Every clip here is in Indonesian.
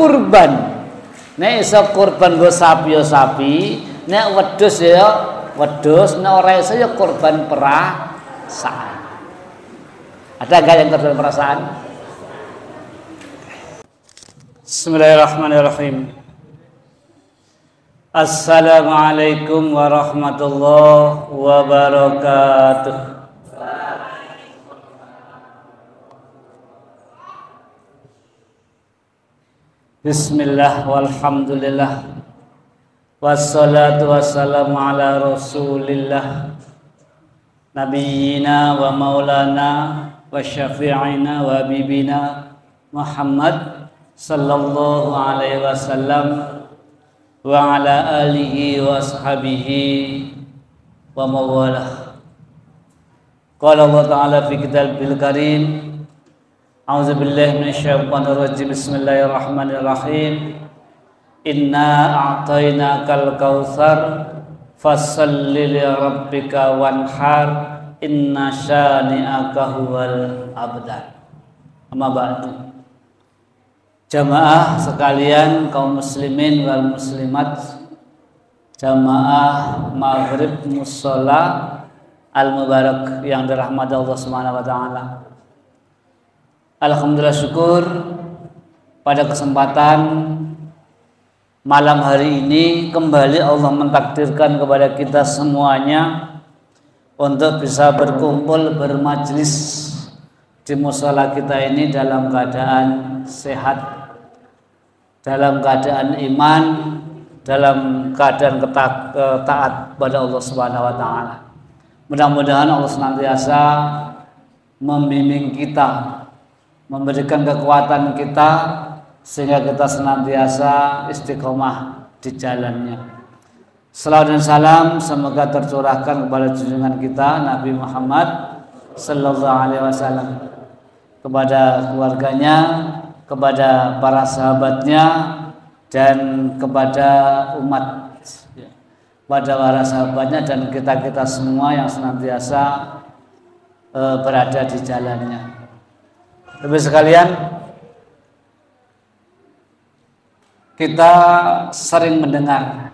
kurban. Nek iso kurban go sapi ya sapi, nek wedhus ya wedhus, nek ora iso ya kurban perasaan. Ada enggak yang kurban perasaan? Bismillahirrahmanirrahim. Assalamualaikum warahmatullahi wabarakatuh. Bismillah walhamdulillah wassalatu wassalamu ala rasulillah nabiyyina wa maulana wa syafi'ina wa habibina Muhammad sallallahu alaihi wasallam wa ala alihi wa ashabihi wa mawalah. Qala Allah ta'ala fi kitabil karim, a'udzu billahi minasyaitonir rajim, bismillahirrahmanirrahim, inna a'tainakal kautsar fasholli li rabbika wanhar inna syani'aka huwal abtar. Amma ba'du. Jamaah sekalian, kaum muslimin wal muslimat, jamaah maghrib mushola al-mubarak yang dirahmati Allah Subhanahu wa taala. Alhamdulillah, syukur pada kesempatan malam hari ini kembali Allah mentakdirkan kepada kita semuanya untuk bisa berkumpul bermajlis di mushola kita ini dalam keadaan sehat, dalam keadaan iman, dalam keadaan taat pada Allah Subhanahu wa taala. Mudah-mudahan Allah senantiasa membimbing kita, memberikan kekuatan kita sehingga kita senantiasa istiqomah di jalannya. Salawat dan salam semoga tercurahkan kepada junjungan kita Nabi Muhammad sallallahu alaihi wasallam, kepada keluarganya, kepada para sahabatnya, dan kepada umat, pada para sahabatnya dan kita-kita semua yang senantiasa berada di jalannya. Bapak sekalian, kita sering mendengar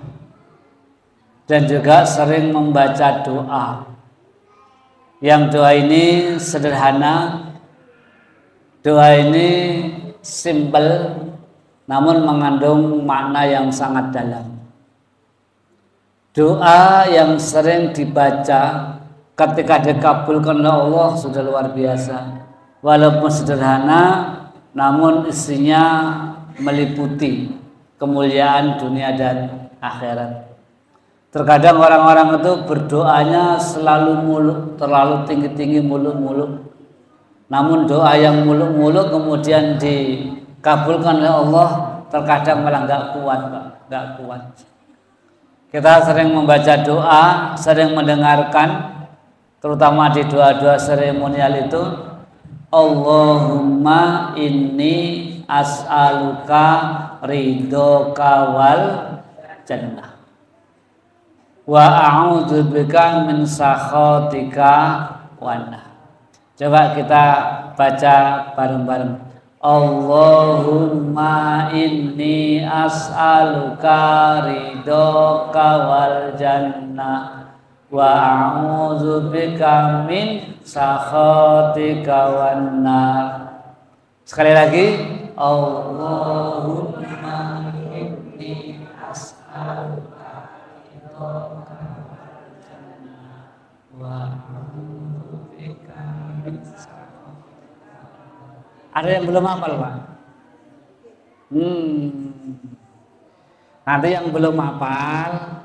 dan juga sering membaca doa. Yang doa ini sederhana, doa ini simpel, namun mengandung makna yang sangat dalam. Doa yang sering dibaca ketika dikabulkan oleh Allah sudah luar biasa. Walaupun sederhana, namun isinya meliputi kemuliaan dunia dan akhirat. Terkadang orang-orang itu berdoanya selalu muluk, terlalu tinggi-tinggi, muluk-muluk. Namun doa yang muluk-muluk kemudian dikabulkan oleh Allah terkadang malah nggak kuat, Pak, nggak kuat. Kita sering membaca doa, sering mendengarkan, terutama di doa-doa seremonial itu, Allahumma inni as'aluka ridhoka wal jannah wa a'udzubika min sakhatika wan nar. Coba kita baca bareng-bareng. Allahumma inni as'aluka ridhoka wal jannah wa a'udzubika min sakhatika wan nar. Sekali lagi, Allahumma inni as'aluka ridhoka wal jannah wa a'udzubika min sakhatika. Ada yang belum hafal, Pak? Nanti yang belum hafal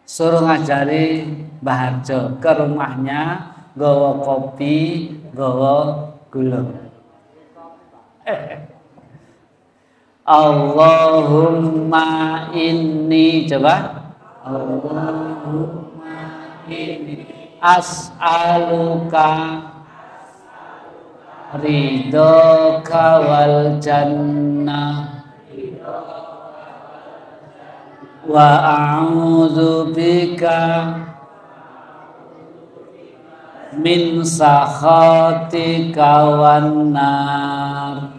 suruh ngajari Mbah Harjo ke rumahnya, gawa kopi, gawa gula. Allahumma inni, coba. Allahumma inni as'aluka ridhoka wal jannah wa a'udzubika min sakhatika wan nar.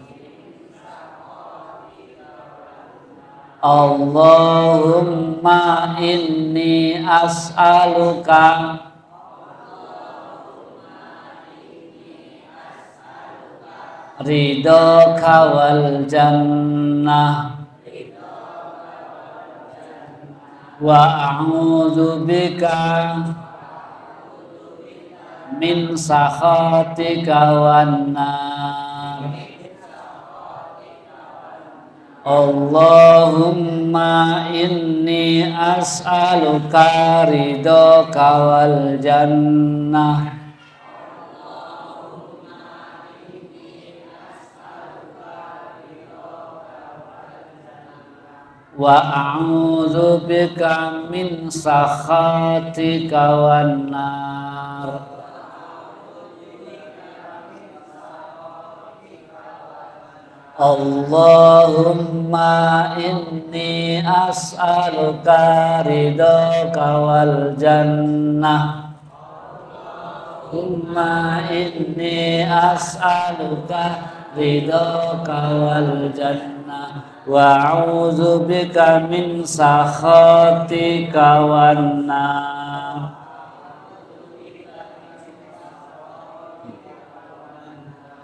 Allahumma inni as'aluka ridhoka wal jannah wa a'udzu bika min sakhatika wan nar. Allahumma inni as'aluka ridhoka wal jannah wa a'udzu bika min sakhatika wan nar. Allahumma inni as'aluka ridhoka wal jannah. Allahumma inni as'aluka ridhoka wal jannah wa a'udzu bika min sakhatika wan nar.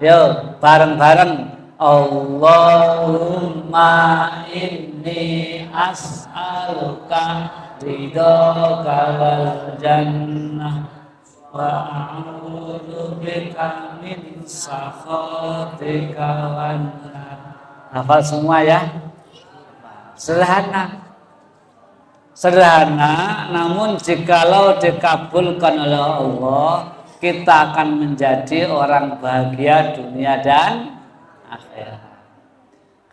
Yo, bareng-bareng. Allahumma inni as'aluka ridhoka wal jannah wa a'udzu bika min sakhatika wan nar. Hafal semua ya. Sederhana, namun jikalau dikabulkan oleh Allah, kita akan menjadi orang bahagia dunia dan akhirat.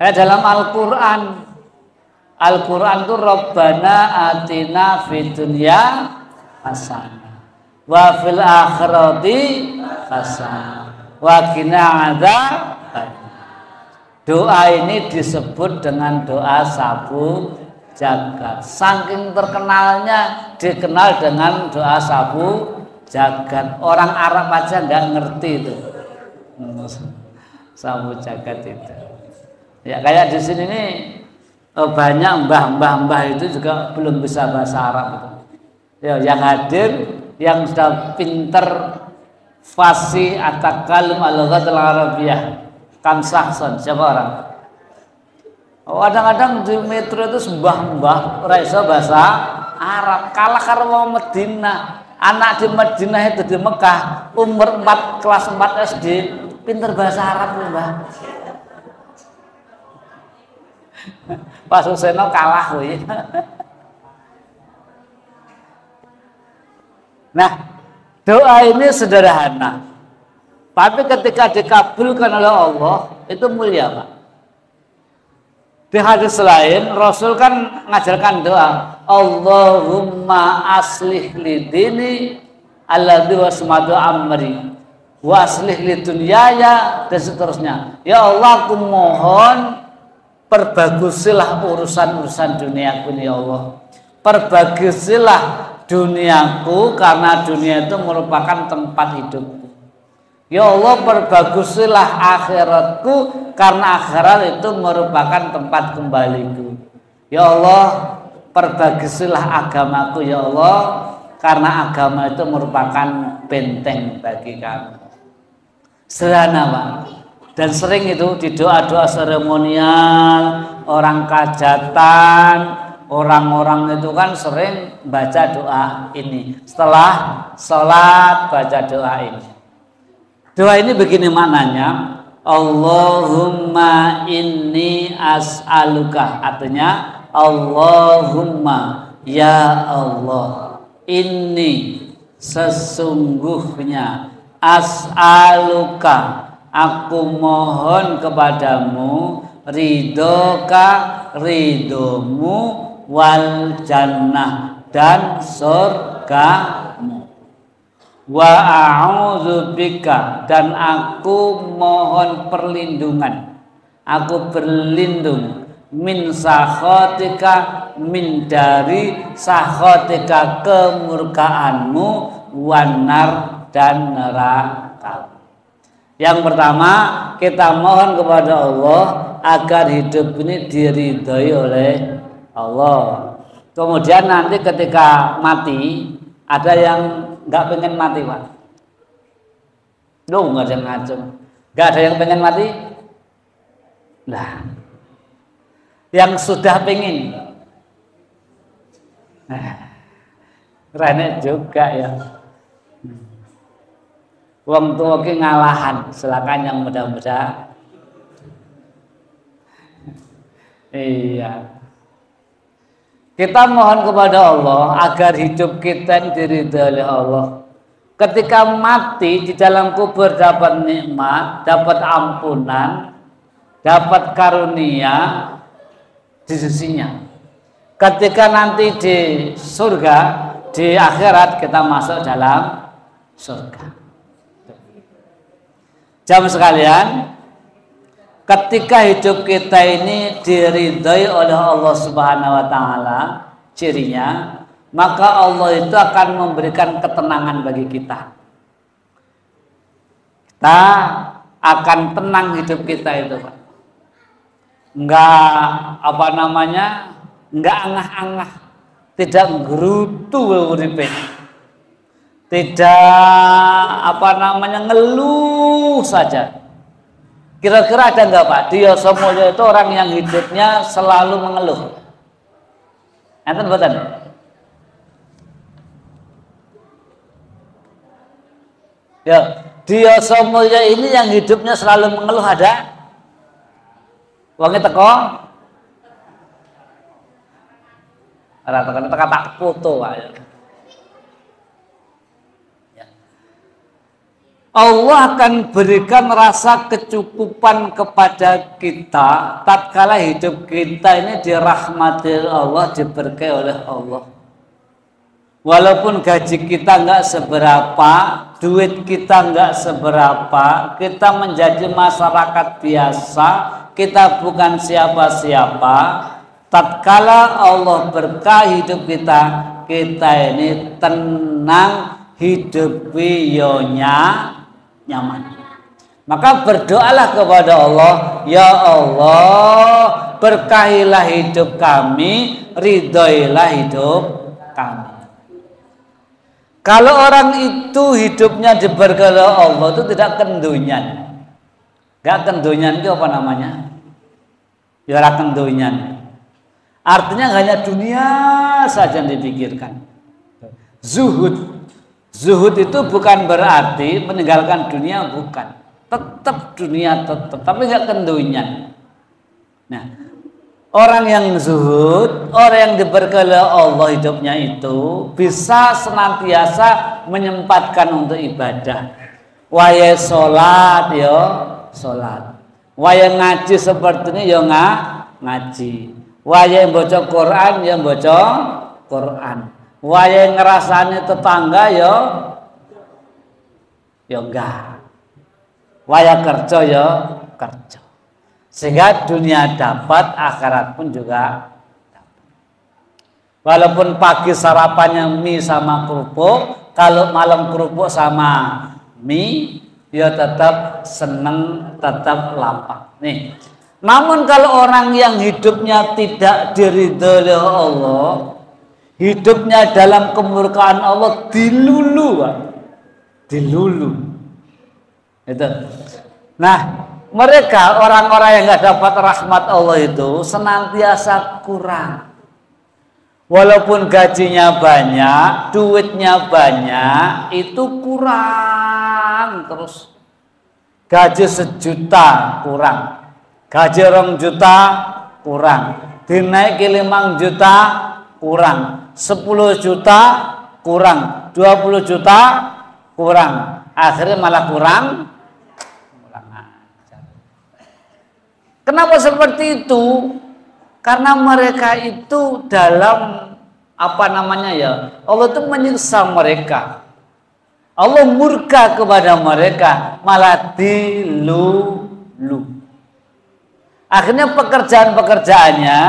Kayak dalam Al-Quran itu Rabbana atina fid dunya hasanah wa fil akhirati hasanah wa qina adzabannar. Doa ini disebut dengan doa sapu jagat. Saking terkenalnya dikenal dengan doa sapu jagat. Orang Arab aja nggak ngerti itu sapu jagat itu. Ya kayak di sini nih banyak mbah itu juga belum bisa bahasa Arab itu. Ya, yang hadir yang sudah pinter fasih atakalum al-lughatul arabiyyah. Kang Sakson, siapa orang? Kadang-kadang di metro itu mbah ora iso bahasa Arab, kalah karo wong Medina. Anak di Madinah itu di Mekah umur 4 kelas 4 SD pinter bahasa Arab loh, Mbah. Pak Suseno kalah loh ya. Nah, doa ini sederhana. Tapi ketika dikabulkan oleh Allah, itu mulia, Pak. Di hadis lain, Rasul kan mengajarkan doa, Allahumma aslih li dini alladzi wasmadu amri wa aslih li dunyaya, dan seterusnya. Ya Allah, aku mohon perbagusilah urusan-urusan duniaku ya Allah. Perbagusilah duniaku karena dunia itu merupakan tempat hidupku. Ya Allah, perbagusilah akhiratku karena akhirat itu merupakan tempat kembaliku. Ya Allah, perbagusilah agamaku ya Allah karena agama itu merupakan benteng bagi kami. Sederhana, Pak. Dan sering itu di doa-doa seremonial, orang kajatan, orang-orang itu kan sering baca doa ini. Setelah sholat baca doa ini. Doa ini begini maknanya, Allahumma inni as'aluka, artinya Allahumma ya Allah, inni sesungguhnya as'aluka aku mohon kepadamu ridhoka ridhomu wal jannah dan surgamu wa a'udzubika dan aku mohon perlindungan, aku berlindung min sakhatika min dari sakhatika kemurkaanmu wanar dan neraka. Yang pertama, kita mohon kepada Allah agar hidup ini diridhoi oleh Allah. Kemudian nanti ketika mati, ada yang nggak pengen mati, Pak. Loh, nggak ada yang ngacung. Nggak ada yang pengen mati? Nah, yang sudah pengen. Renek juga ya. Wong tua ki ngalahan, silakan yang muda-muda. Iya. Kita mohon kepada Allah agar hidup kita diridhoi oleh Allah. Ketika mati di dalam kubur dapat nikmat, dapat ampunan, dapat karunia di sisinya. Ketika nanti di surga, di akhirat kita masuk dalam surga. Jamaah sekalian, ketika hidup kita ini diridhoi oleh Allah Subhanahu wa taala, cirinya, maka Allah itu akan memberikan ketenangan bagi kita. Kita akan tenang hidup kita itu, Pak. Enggak angah-angah, tidak gerutu uripe. Tidak ngeluh saja. Kira-kira ada enggak, Pak? Dia semuanya itu orang yang hidupnya selalu mengeluh. Enten mboten? Ya, dia semuanya ini yang hidupnya selalu mengeluh ada? Wongnya teko? Ora teko tak foto Pak. Allah akan berikan rasa kecukupan kepada kita tatkala hidup kita ini dirahmati Allah, diberkahi oleh Allah. Walaupun gaji kita nggak seberapa, duit kita nggak seberapa, kita menjadi masyarakat biasa, kita bukan siapa-siapa. Tatkala Allah berkah hidup kita, kita ini tenang, hidup nyaman. Maka berdoalah kepada Allah, ya Allah, berkahilah hidup kami, ridhoilah hidup kami. Kalau orang itu hidupnya diberkahi oleh Allah itu tidak kendunyan. Gak kendunyan itu apa namanya? Ya kendunyan. Artinya hanya dunia saja yang dipikirkan. Zuhud. Zuhud itu bukan berarti meninggalkan dunia, bukan. Tetap dunia tetap, tapi nggak kendunyan. Nah, orang yang zuhud, orang yang diberkahi oleh Allah hidupnya itu bisa senantiasa menyempatkan untuk ibadah. Waya sholat ya sholat. Waya ngaji seperti ini ya ngaji. Waya baca Quran ya baca Quran. Waya ngerasani tetangga ya enggak. Waya kerja ya kerja. Sehingga dunia dapat, akhirat pun juga dapat. Walaupun pagi sarapannya mie sama kerupuk, kalau malam kerupuk sama mie, ya tetap seneng, tetap lapang. Nih. Namun kalau orang yang hidupnya tidak diridhoi oleh Allah, hidupnya dalam kemurkaan Allah, dilulu. Itu. Nah, mereka orang-orang yang nggak dapat rahmat Allah itu senantiasa kurang. Walaupun gajinya banyak, duitnya banyak, itu kurang terus. Gaji 1 juta kurang, gaji 2 juta kurang, dinaiki 5 juta kurang, 10 juta kurang, 20 juta kurang, akhirnya malah kurang. Kenapa seperti itu? Karena mereka itu dalam Allah itu menyiksa mereka. Allah murka kepada mereka, malah dilulu. Akhirnya pekerjaan-pekerjaannya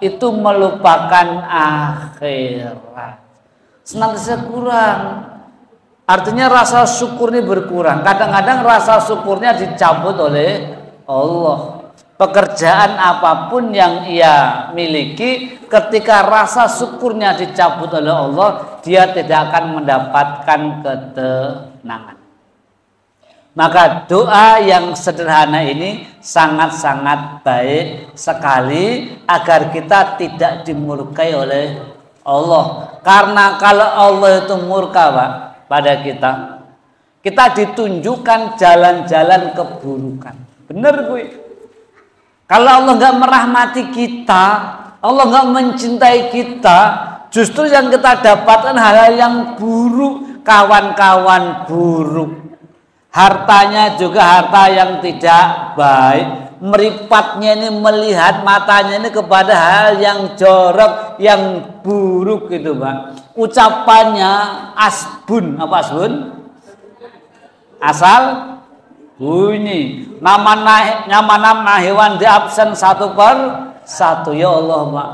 itu melupakan akhirat. Senantiasa kurang. Artinya rasa syukur ini berkurang. Kadang-kadang rasa syukurnya dicabut oleh Allah. Pekerjaan apapun yang ia miliki, ketika rasa syukurnya dicabut oleh Allah, dia tidak akan mendapatkan ketenangan. Maka doa yang sederhana ini sangat-sangat baik sekali agar kita tidak dimurkai oleh Allah. Karena kalau Allah itu murka, Pak, pada kita, kita ditunjukkan jalan-jalan keburukan. Benar gue. Kalau Allah nggak merahmati kita, Allah nggak mencintai kita, justru yang kita dapatkan hal-hal yang buruk, kawan-kawan buruk. Hartanya juga harta yang tidak baik. Meripatnya ini, melihat matanya ini kepada hal yang jorok, yang buruk gitu, Bang. Ucapannya asbun, apa asbun? Asal bunyi. Nama hewan di absen 1/1. Ya Allah, Pak.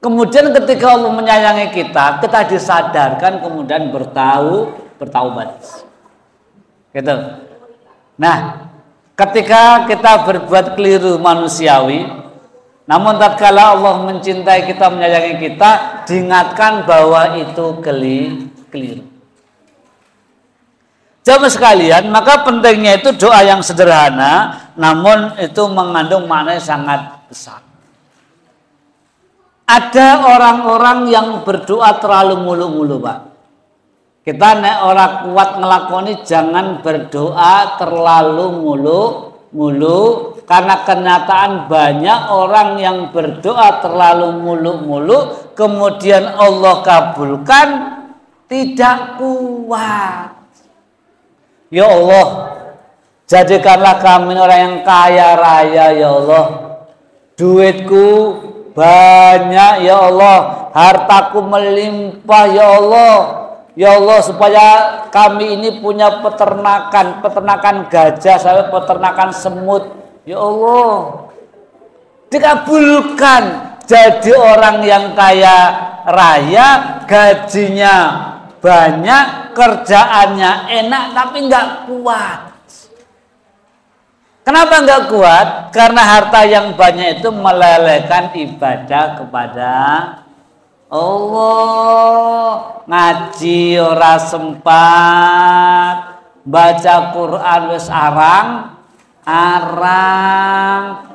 Kemudian ketika Allah menyayangi kita, kita disadarkan, kemudian bertaubat. Gitu. Nah, ketika kita berbuat keliru manusiawi, namun tatkala Allah mencintai kita, menyayangi kita, diingatkan bahwa itu keliru. Jamaah sekalian, maka pentingnya itu doa yang sederhana, namun itu mengandung makna yang sangat besar. Ada orang-orang yang berdoa terlalu mulu-mulu, Pak. Kita nek orang kuat ngelakoni, jangan berdoa terlalu mulu-mulu, karena kenyataan banyak orang yang berdoa terlalu mulu-mulu, kemudian Allah kabulkan, tidak kuat. Ya Allah, jadikanlah kami orang yang kaya raya, ya Allah. Duitku banyak, ya Allah. Hartaku melimpah, ya Allah. Ya Allah, supaya kami ini punya peternakan gajah sampai peternakan semut. Ya Allah, dikabulkan jadi orang yang kaya raya, gajinya banyak, kerjaannya enak, tapi nggak kuat. Kenapa nggak kuat? Karena harta yang banyak itu melelehkan ibadah kepada Allah. Ngaji ora sempat, baca Quran wis arang,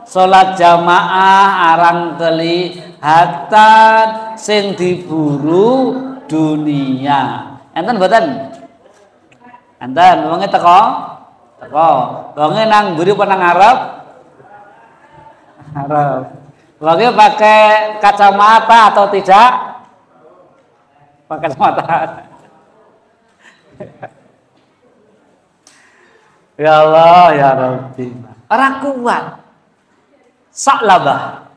sholat jamaah arang kelihatan, sing diburu dunia. Enten mboten? Enten, wonge teko? Teko. Wonge nang mburi apa nang ngarep? Ngarep. Wonge pakai kacamata atau tidak? Pakai kacamata. Ya Allah, ya Rabbi. Ora kuat. Sa'labah.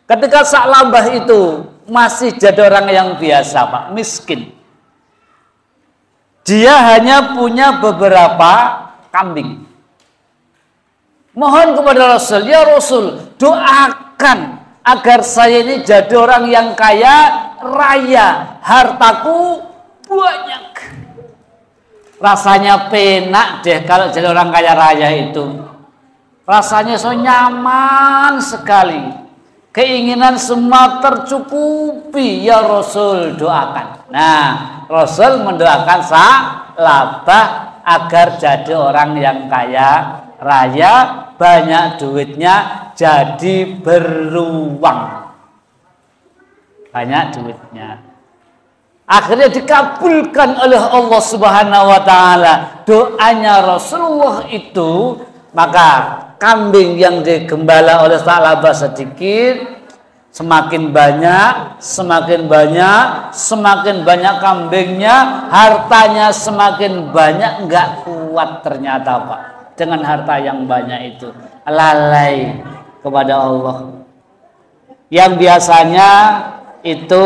Ketika Sa'labah itu masih jadi orang yang biasa, Pak, miskin. Dia hanya punya beberapa kambing. Mohon kepada Rasul, ya Rasul, doakan agar saya ini jadi orang yang kaya raya, hartaku banyak. Rasanya penak deh kalau jadi orang kaya raya itu. Rasanya so nyaman sekali. Keinginan semua tercukupi, ya Rasul, doakan. Nah, Rasul mendoakan Sa'labah agar jadi orang yang kaya raya, banyak duitnya, jadi beruang. Banyak duitnya. Akhirnya dikabulkan oleh Allah Subhanahu wa taala doanya Rasulullah itu. Maka kambing yang digembala oleh Sa'labah sedikit, semakin banyak kambingnya, hartanya semakin banyak, enggak kuat ternyata, Pak. Dengan harta yang banyak itu lalai kepada Allah. Yang biasanya itu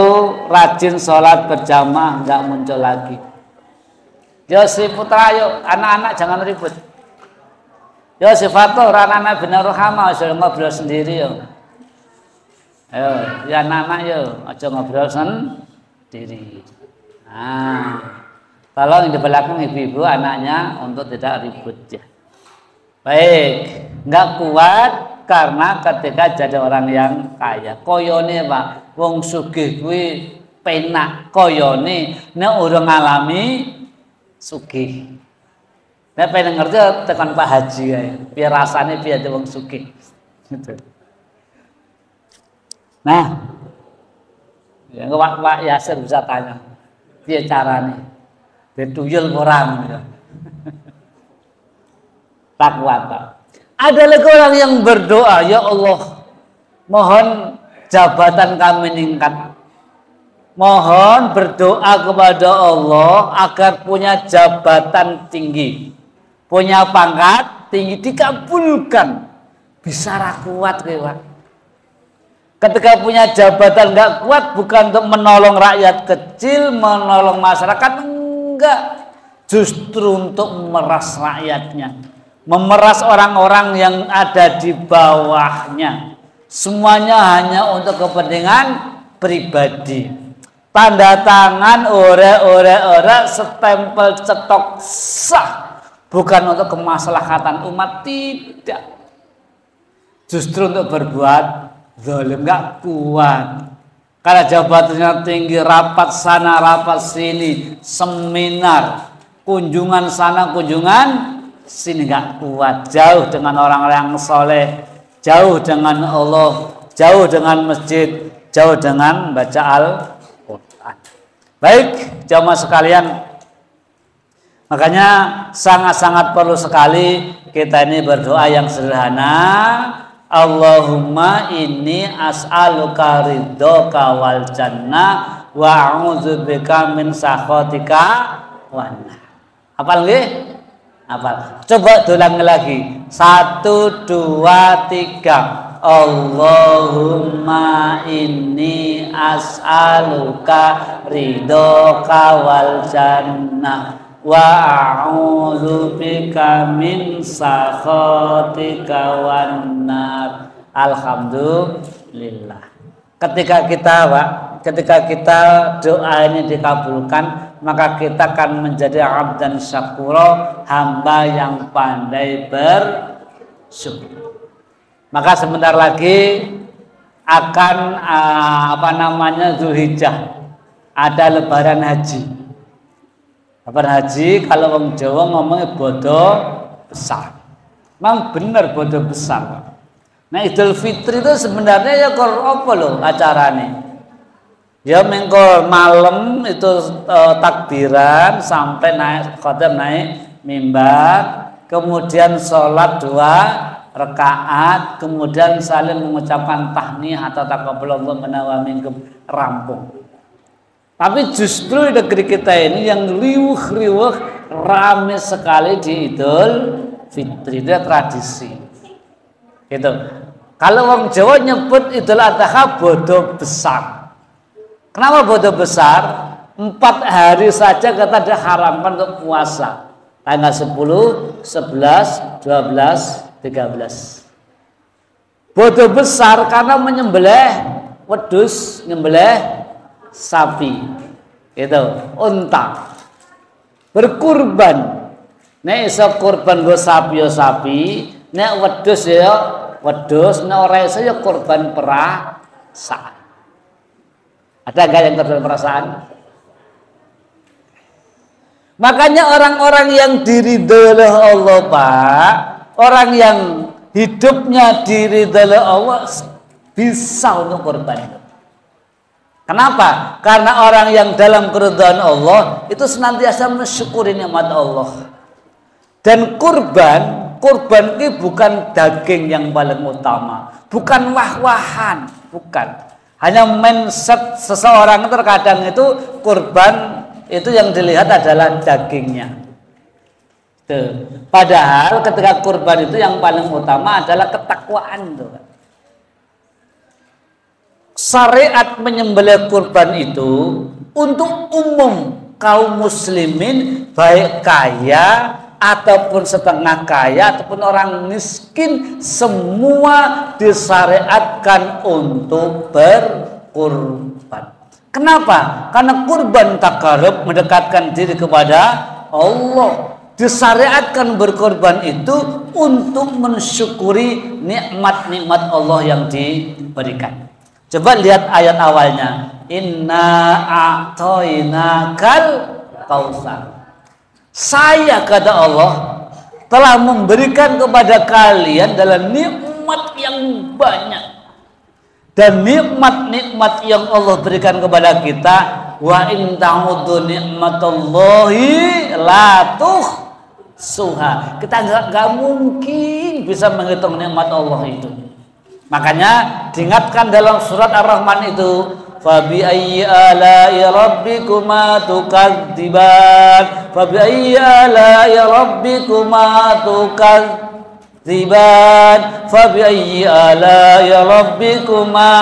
rajin sholat berjamaah enggak muncul lagi. Yo si putra, ayo anak-anak jangan ribut. Ya sifatul anak-anak benar rahama, sudah ngobrol sendiri yo. Ayo, ya anak-anak yo, aja ngobrol sendiri. Nah, tolong di belakang ibu-ibu anaknya untuk tidak ribut ya. Baik, nggak kuat karena ketika jadi orang yang kaya. Koyone Pak, wong sugih kuwi penak koyone nek urung ngalami sugih. Nek pengen ngerti tekan Pak Haji ya. Biar rasanya biar ada wong sugih. Gitu. Nah, ya, Pak Yasir bisa tanya, dia caranya, dia tuyul orang, gitu. Tak kuat. Ada lagi orang yang berdoa, ya Allah, mohon jabatan kami meningkat. Mohon berdoa kepada Allah agar punya jabatan tinggi, punya pangkat tinggi, dikabulkan. Bisa kuat, Pak. Ketika punya jabatan nggak kuat, bukan untuk menolong rakyat kecil, menolong masyarakat, enggak. Justru untuk memeras rakyatnya, memeras orang-orang yang ada di bawahnya. Semuanya hanya untuk kepentingan pribadi. Tanda tangan, ore, stempel cetok sah. Bukan untuk kemaslahatan umat, tidak. Justru untuk berbuat zalim, nggak kuat. Karena jabatannya tinggi, rapat sana, rapat sini, seminar, kunjungan sana, kunjungan sini, nggak kuat. Jauh dengan orang-orang yang soleh, jauh dengan Allah, jauh dengan masjid, jauh dengan baca Al-Quran. Baik, jamaah sekalian, makanya sangat-sangat perlu sekali kita ini berdoa yang sederhana. Allahumma inni as'aluka ridhoka wal jannah wa a'udzubika min sakhatika wan nar. Hafal nggih? Hafal. Coba ulang lagi. 1 2 3. Allahumma inni as'aluka ridhoka wal jannah wa a'udzubika min sakhatika wan nar. Alhamdulillah. Ketika kita doa ini dikabulkan, maka kita akan menjadi abdan syakura, hamba yang pandai bersyukur. Maka sebentar lagi akan Zulhijjah, ada lebaran haji. Lebaran haji kalau orang Jawa ngomongnya bodoh besar. Memang benar bodoh besar. Nah, Idul Fitri itu sebenarnya ya apa loh acaranya? Ya mengko malam itu takbiran sampai naik khotbah, naik mimbar, kemudian sholat 2 rakaat, kemudian saling mengucapkan tahniyah atau taqabbalallahu minna wa minkum, rampung. Tapi justru di negeri kita ini yang riuh-riuh ramai sekali di Idul Fitri, itu tradisi. Gitu. Kalau orang Jawa nyebut Idul Adha bodoh besar. Kenapa bodoh besar? 4 hari saja kita diharamkan untuk puasa. Tanggal 10, 11, 12, 13. Bodoh besar karena menyembelih wedhus, nyembelih sapi, itu unta, berkurban. Nek iso kurban go sapi ya sapi, nek wedhus ya wedhus, nek ora iso ya kurban perasaan. Ada enggak yang kurban perasaan? Makanya orang-orang yang diridhoi oleh Allah, Pak, orang yang hidupnya diridhoi oleh Allah bisa untuk kurban. Kenapa? Karena orang yang dalam keridhaan Allah itu senantiasa mensyukuri nikmat Allah. Dan kurban ini bukan daging yang paling utama, bukan wah-wahan, bukan. Hanya mindset seseorang terkadang itu kurban itu yang dilihat adalah dagingnya. Tuh. Padahal ketika kurban itu yang paling utama adalah ketakwaan tuh. Syariat menyembelih kurban itu untuk umum kaum muslimin, baik kaya ataupun setengah kaya ataupun orang miskin, semua disyariatkan untuk berkurban. Kenapa? Karena kurban takarub mendekatkan diri kepada Allah. Disyariatkan berkorban itu untuk mensyukuri nikmat-nikmat Allah yang diberikan. Coba lihat ayat awalnya. Inna a'tainakal kautsar. Saya, kata Allah, telah memberikan kepada kalian dalam nikmat yang banyak. Dan nikmat-nikmat yang Allah berikan kepada kita, wa in ta'uddu nikmatallahi la tuhsuha. Kita enggak mungkin bisa menghitung nikmat Allah itu. Makanya diingatkan dalam surat Ar-Rahman itu, fa bi ayyi ala'i rabbikuma tukadziban, fa bi ayyi ala'i rabbikuma tukadziban, fa bi ayyi ala'i rabbikuma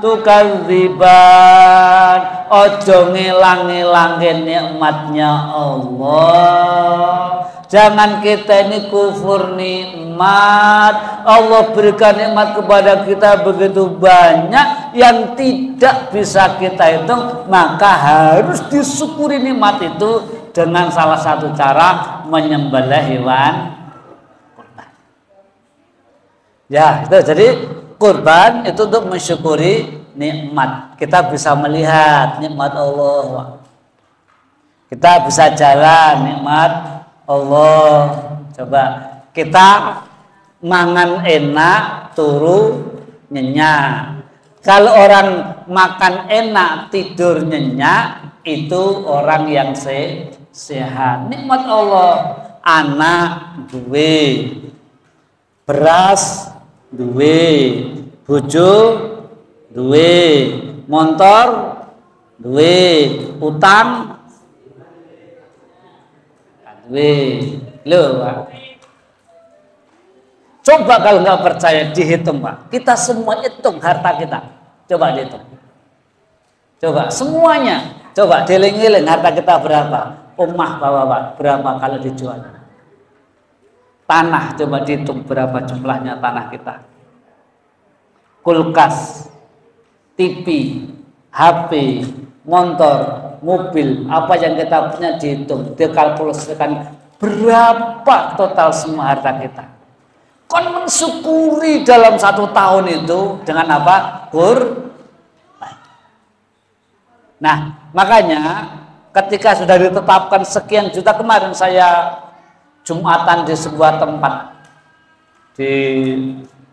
tukadziban. Ojo ngilang-ngilangke nikmatnya Allah. Jangan kita ini kufur nikmat. Allah berikan nikmat kepada kita begitu banyak yang tidak bisa kita hitung, maka harus disyukuri nikmat itu dengan salah satu cara menyembelih hewan kurban. Ya, itu jadi kurban itu untuk mensyukuri nikmat. Kita bisa melihat nikmat Allah. Kita bisa jalan nikmat Allah. Coba kita mangan enak, turu nyenyak. Kalau orang makan enak, tidur nyenyak, itu orang yang sehat. Nikmat Allah. Anak duwe, beras duwe, bojo duwe, motor duwe, utang loh Pak. Coba kalau nggak percaya dihitung Pak. Kita semua hitung harta kita. Coba dihitung. Coba semuanya. Coba dieling-eling harta kita berapa. Rumah Bapak berapa kalau dijual. Tanah coba dihitung berapa jumlahnya tanah kita. Kulkas, TV, HP, motor, mobil, apa yang kita punya dihitung, dikalkulasikan berapa total semua harta kita. Kon mensyukuri dalam 1 tahun itu dengan apa? Nah, makanya ketika sudah ditetapkan sekian juta, kemarin saya Jumatan di sebuah tempat di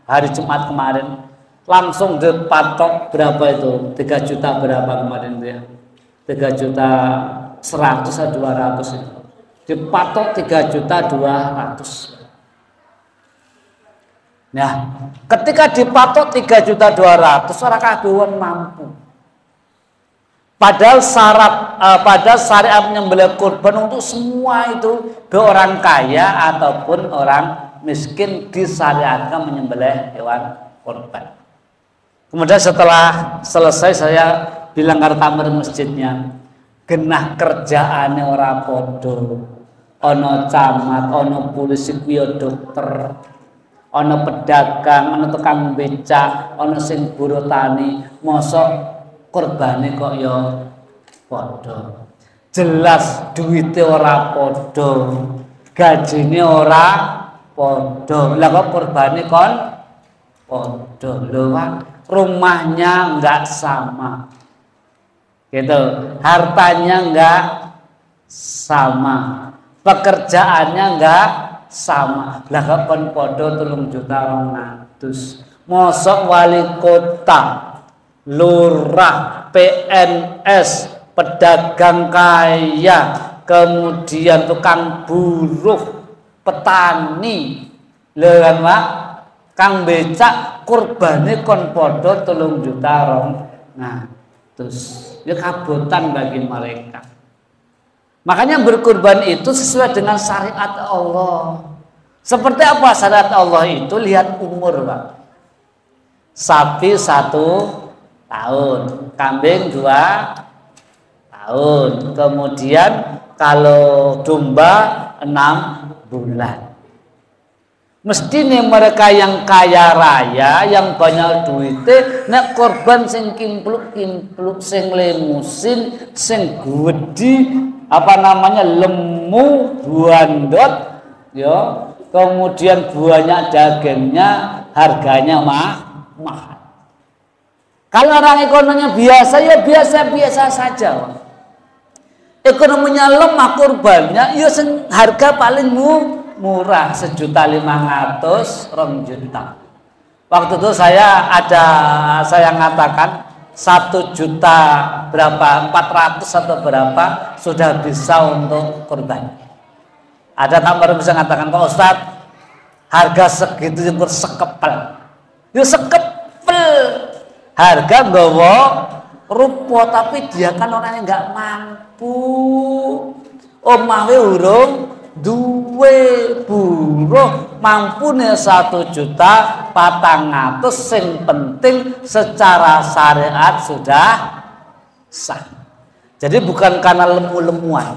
hari Jumat kemarin, langsung dipatok berapa itu? 3 juta berapa kemarin dia? 3 juta 100 atau 200 itu. Dipatok 3 juta 200. Nah, ketika dipatok 3 juta 200, orang kaduan mampu. Padahal syariat menyembelih kurban untuk semua itu, ke orang kaya ataupun orang miskin disyariatkan menyembelih hewan kurban. Kemudian setelah selesai saya bilang karo tamu masjidnya, genah kerjaane ora podo. Ana camat, ana polisi, kuwi dokter, ana pedagang, ana tukang becak, ana sing buruh tani, mosok kurbane kok ya podo. Jelas duwite ora podo, gajine ora podo. Lah kok kurbane kon podo lho, Pak. Rumahnya enggak sama. Gitu. Hartanya enggak sama. Pekerjaannya enggak sama. Lah kok kon podo 3 juta 200. Mosok wali kota, lurah, PNS, pedagang kaya, kemudian tukang buruh, petani, lho kan Pak, kang becak kurbane kon padha 3 juta 200. Ya kabutan bagi mereka. Makanya berkurban itu sesuai dengan syariat Allah. Seperti apa syariat Allah itu? Lihat umur Pak. Sapi 1 tahun, kambing 2 tahun, kemudian kalau domba 6 bulan. Mestine mereka yang kaya raya, yang banyak duitnya, nek korban sing kimpluk-kimpluk, sing lemusin, sing gwedi, apa namanya, lemu, buandot, ya, kemudian banyak dagingnya, harganya mahal. Kalau orang ekonominya biasa, ya biasa-biasa saja. Ekonominya lemah, korbannya, ya harga paling murah, 1.500.000, 2 juta. Waktu itu saya ngatakan 1 juta berapa, 400 atau berapa sudah bisa untuk korban. Ada tambahan bisa ngatakan, Pak Ustadz, harga segitu yang sekepel, ya sekepel harga nggawa rupo, tapi dia kan orangnya nggak mampu, omahe urung duwe buruh, mampune 1.400.000, sing penting secara syariat sudah sah. Jadi bukan karena lemu-lemuan,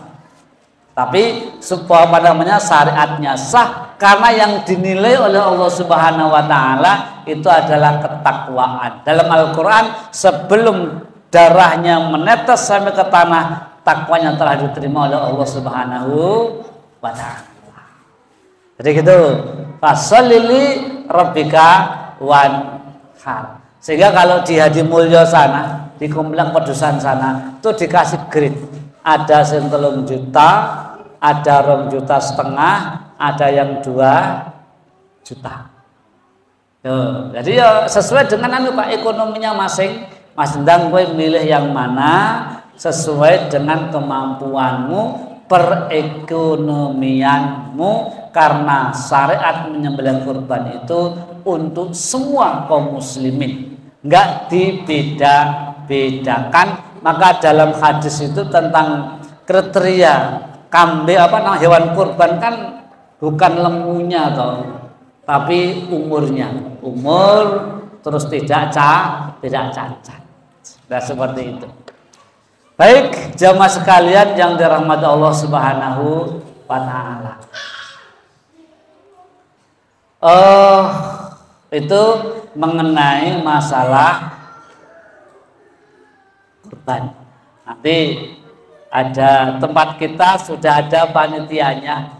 tapi supaya syariatnya sah, karena yang dinilai oleh Allah Subhanahu wa taala itu adalah ketakwaan. Dalam Al-Qur'an, sebelum darahnya menetes sampai ke tanah, takwanya telah diterima oleh Allah Subhanahu wa taala. Jadi gitu, fasholli rabbika wanhar. Sehingga kalau di Hadi Mulyo sana, di Kumpulan Pedusan sana, itu dikasih grade. Ada yang 3 juta, ada 2,5 juta, ada yang 2 juta. Tuh, jadi ya sesuai dengan Pak, ekonominya masing dang kowe milih yang mana sesuai dengan kemampuanmu, perekonomianmu, karena syariat menyembelih kurban itu untuk semua kaum muslimin, enggak dibeda-bedakan. Maka dalam hadis itu tentang kriteria kambing hewan kurban kan bukan lemunya tapi umurnya, terus tidak cacat. Nah, seperti itu. Baik, jamaah sekalian yang dirahmati Allah Subhanahu wa taala. Itu mengenai masalah kurban. Nanti ada tempat kita sudah ada panitianya.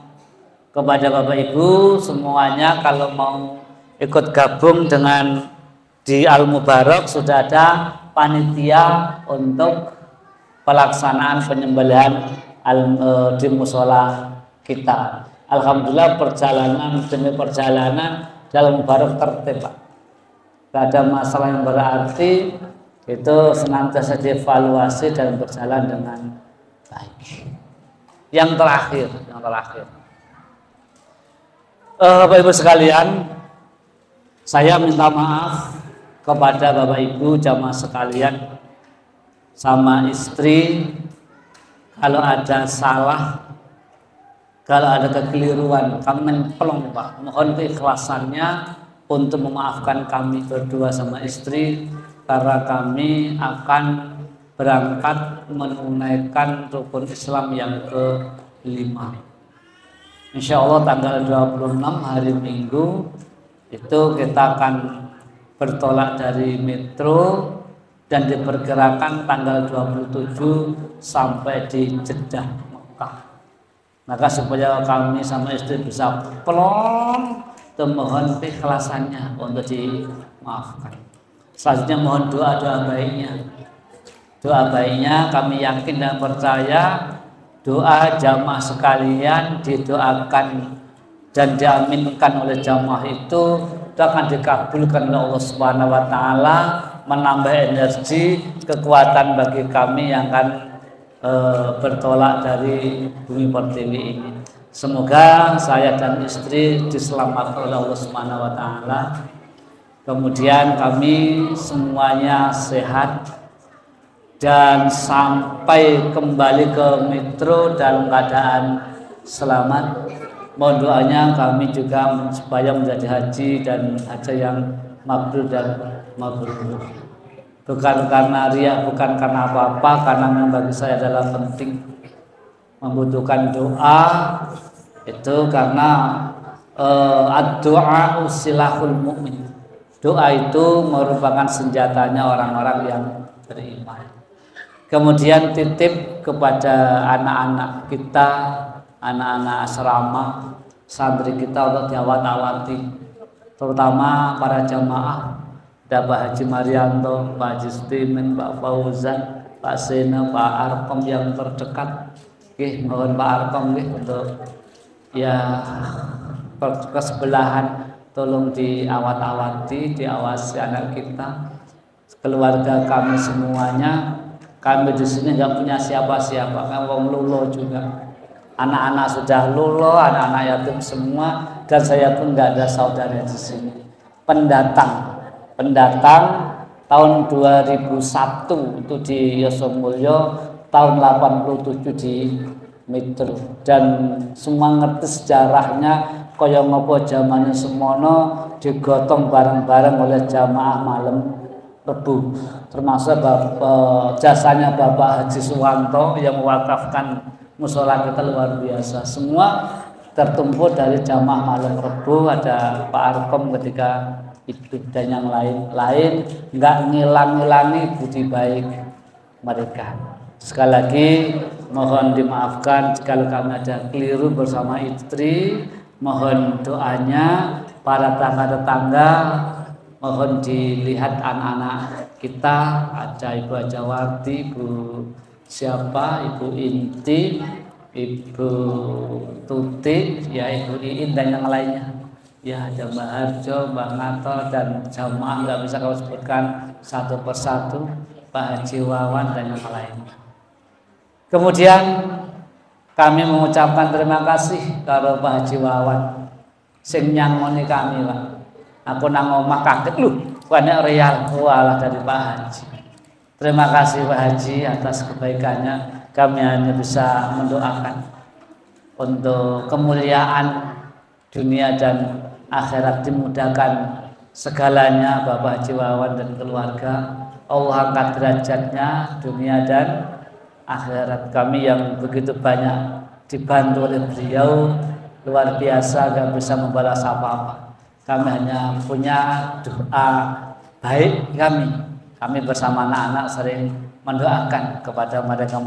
Kepada Bapak Ibu semuanya, kalau mau ikut gabung dengan di Al Mubarak, sudah ada panitia untuk pelaksanaan penyembelihan di musola kita. Alhamdulillah perjalanan demi perjalanan dalam Mubarak tertib, Pak. Tidak ada masalah yang berarti, itu senantiasa dievaluasi dan berjalan dengan baik. Yang terakhir, Bapak Ibu sekalian, saya minta maaf kepada Bapak Ibu jamaah sekalian sama istri kalau ada salah, kalau ada kekeliruan. Kami menepelong, Pak, mohon keikhlasannya untuk memaafkan kami berdua sama istri, karena kami akan berangkat menunaikan rukun Islam yang ke-5. Insya Allah tanggal 26 hari Minggu itu kita akan bertolak dari Metro dan diperkirakan tanggal 27 sampai di Jeddah, Mekah. Maka supaya kami sama istri bisa pelong, mohon keikhlasannya untuk dimaafkan. Selanjutnya mohon doa baiknya. Doa baiknya kami yakin dan percaya doa jamaah sekalian didoakan dan diaminkan oleh jamaah itu akan dikabulkan oleh Allah Subhanahu wa taala, menambah energi, kekuatan bagi kami yang akan bertolak dari bumi pertiwi ini. Semoga saya dan istri diselamatkan oleh Allah Subhanahu wa taala. Kemudian kami semuanya sehat dan sampai kembali ke Metro dalam keadaan selamat. Mohon doanya kami juga supaya menjadi haji dan haji yang mabrur dan mabrur. Bukan karena riya, bukan karena apa-apa, karena memang bagi saya adalah penting membutuhkan doa itu, karena Ad-du'a silahul mu'min. Doa itu merupakan senjatanya orang-orang yang beriman. Kemudian titip kepada anak-anak kita, anak-anak asrama, santri kita untuk diawat-awati, terutama para jamaah. Ada Pak Haji Marianto, Pak Haji Stimin, Pak Fauzan, Pak Sena, Pak Arkom yang terdekat. Mohon Pak Arkom untuk ya kesebelahan, tolong diawat-awati, diawasi anak kita, keluarga kami semuanya. Kami di sini nggak punya siapa-siapa, kan wong lulo juga. Anak-anak sudah lulo, anak-anak yatim semua, dan saya pun nggak ada saudara di sini. Pendatang tahun 2001 itu di Yosomulyo, tahun 87 di Mitru, dan semua ngerti sejarahnya. Kaya ngopo zamane semono digotong bareng-bareng oleh jamaah malam Rebu, termasuk jasanya Bapak Haji Suwanto yang mewakafkan musola kita luar biasa. Semua tertumpu dari jamaah malam Rebu. Ada Pak Arkom ketika itu dan yang lain-lain, nggak ngilang-ngilangi budi baik mereka. Sekali lagi mohon dimaafkan jika kami ada keliru bersama istri. Mohon doanya para tetangga-tetangga, mohon dilihat anak-anak kita, ada Ibu Ajawati, Ibu siapa, Ibu Inti, Ibu Tuti, ya Ibu Iin dan yang lainnya. Ya ada Mbak Harjo, Mbak Ngato dan jamaah nggak bisa kau sebutkan satu persatu, Pak Haji Wawan dan yang lainnya. Kemudian kami mengucapkan terima kasih karo Pak Haji Wawan sing nyangoni kami, Pak. Aku nang omah kaget lho, banyak real walah dari Pak Haji. Terima kasih Pak Haji atas kebaikannya. Kami hanya bisa mendoakan untuk kemuliaan dunia dan akhirat, dimudahkan segalanya Bapak Haji Wawan dan keluarga. Allah angkat derajatnya dunia dan akhirat. Kami yang begitu banyak dibantu oleh beliau luar biasa, gak bisa membalas apa-apa. Kami hanya punya doa baik kami bersama anak-anak sering mendoakan kepada mereka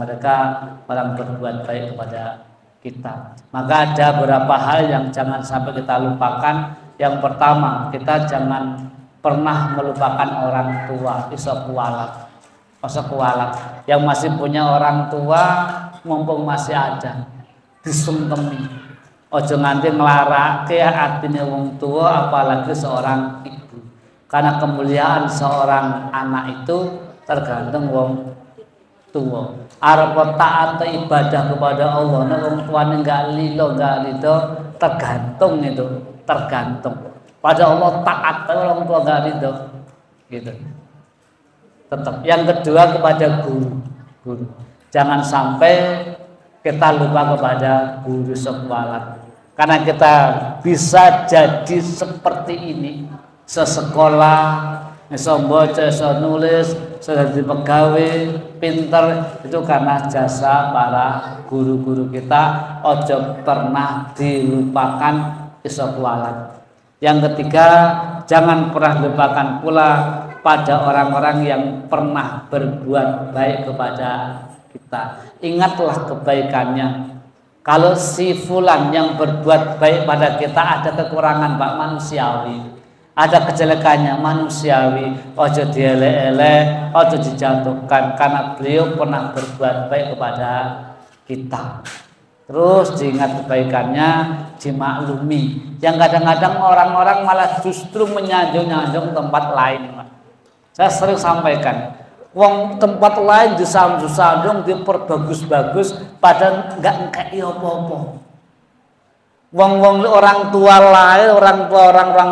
orang berbuat baik kepada kita. Maka ada beberapa hal yang jangan sampai kita lupakan. Yang pertama, kita jangan pernah melupakan orang tua. Masa kualat yang masih punya orang tua, mumpung masih ada, disungkemi. Ojo nganti nglarake atine wong tua, apalagi seorang ibu. Karena kemuliaan seorang anak itu tergantung wong tua. Arep taat ibadah kepada Allah, nek wong tuane enggak lilo, enggak lido, tergantung. Pada Allah taat, tapi orang tua enggak lido. Gitu. Tetap. Yang kedua kepada guru. Jangan sampai kita lupa kepada guru sekolah. Karena kita bisa jadi seperti ini, sesekolah, iso baca, iso nulis, iso jadi pegawai, pinter, itu karena jasa para guru-guru kita. Ojo pernah dilupakan iso kualat. Yang ketiga, jangan pernah lupakan pula pada orang-orang yang pernah berbuat baik kepada kita. Ingatlah kebaikannya. Kalau si fulan yang berbuat baik pada kita ada kekurangan Pak, manusiawi, ada kejelekannya manusiawi, ojo dielek-elek, ojo dijatuhkan, karena beliau pernah berbuat baik kepada kita. Terus diingat kebaikannya, dimaklumi. Yang kadang-kadang orang-orang malah justru menyanjung-nyanjung tempat lain. Saya sering sampaikan, wong tempat lain disanjung-sanjung, diperbagus-bagus, padahal enggak ngekei apa-apa. Wong-wong orang tua lain, orang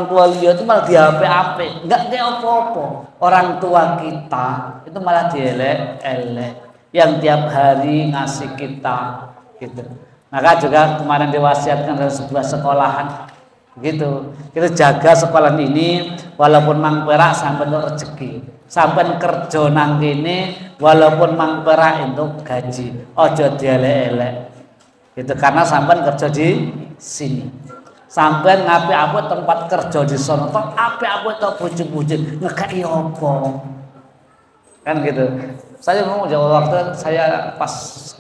tua liya itu malah diape-ape, enggak ngekei apa-apa. Orang tua kita itu malah dielek-elek, yang tiap hari ngasih kita gitu. Maka juga kemarin diwasiatkan dari sebuah sekolahan gitu, kita jaga sekolah ini walaupun mang perak sampai untuk rezeki, sampai kerja nang kene walaupun mang perak untuk gaji, ojo dielek-elek gitu, karena sampai kerja di sini. Sampai ngapi-api tempat kerja di sono, tok api-api tok bujuk-bujuk ngekei apa? Kan gitu. Saya mau jawab waktu saya pas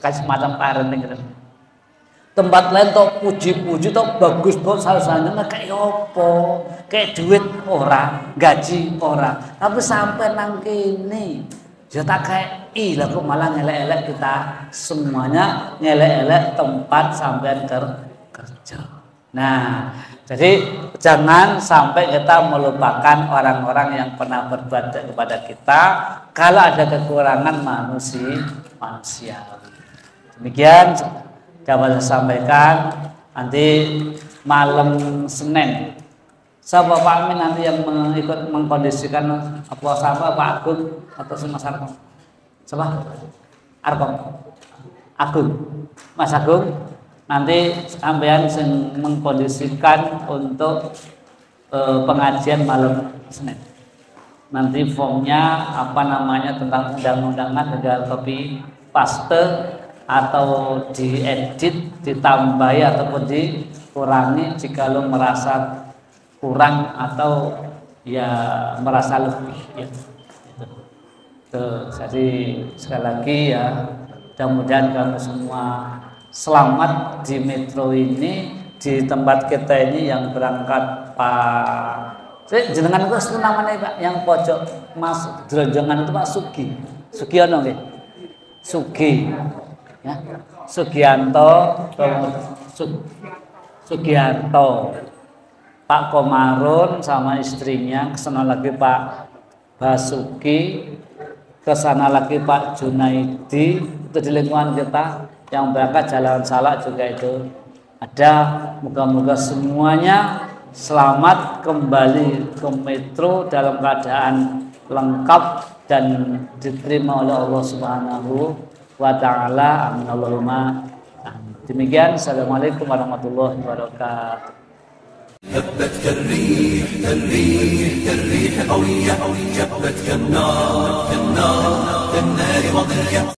kasih semacam parenting gitu. Tempat lain tok puji-puji tok bagus banget sausane ngekei apa? Kayak duit ora, gaji ora. Tapi sampai nang kene ya tak kei lah kok malah ngelek-elek kita semuanya ngelek-elek tempat sampean kerja. Nah, jadi jangan sampai kita melupakan orang-orang yang pernah berbuat kepada kita kalau ada kekurangan manusia. Demikian dapat saya sampaikan. Nanti malam Senin siapa Pak Amin nanti yang ikut mengkondisikan apa sama Pak Agung atau si Mas Arkom? Siapa? Arkom. Agung. Mas Agung nanti sampean mengkondisikan untuk pengajian malam Senin. Nanti formnya apa namanya tentang undang-undangan tinggal copy paste atau diedit, ditambahi ataupun dikurangi jika lo merasa kurang atau ya merasa lebih ya. Jadi sekali lagi ya mudah-mudahan kamu semua selamat di metro ini, di tempat kita ini yang berangkat Pak. Jenengan itu namanya Pak yang pojok Mas Dronjongan itu Pak Sugiono nggih. Sugi. Ya. Sugianto. Pak Komarun sama istrinya, kesana lagi Pak Basuki, kesana lagi Pak Junaidi, itu di lingkungan kita. Yang berangkat Jalan Salak juga itu ada. Moga-moga semuanya selamat kembali ke metro dalam keadaan lengkap dan diterima oleh Allah Subhanahu wa ta'ala. Amin Allahumma. Demikian, assalamualaikum warahmatullahi wabarakatuh. هبت كالريح قوية، جبت كالنار مضية.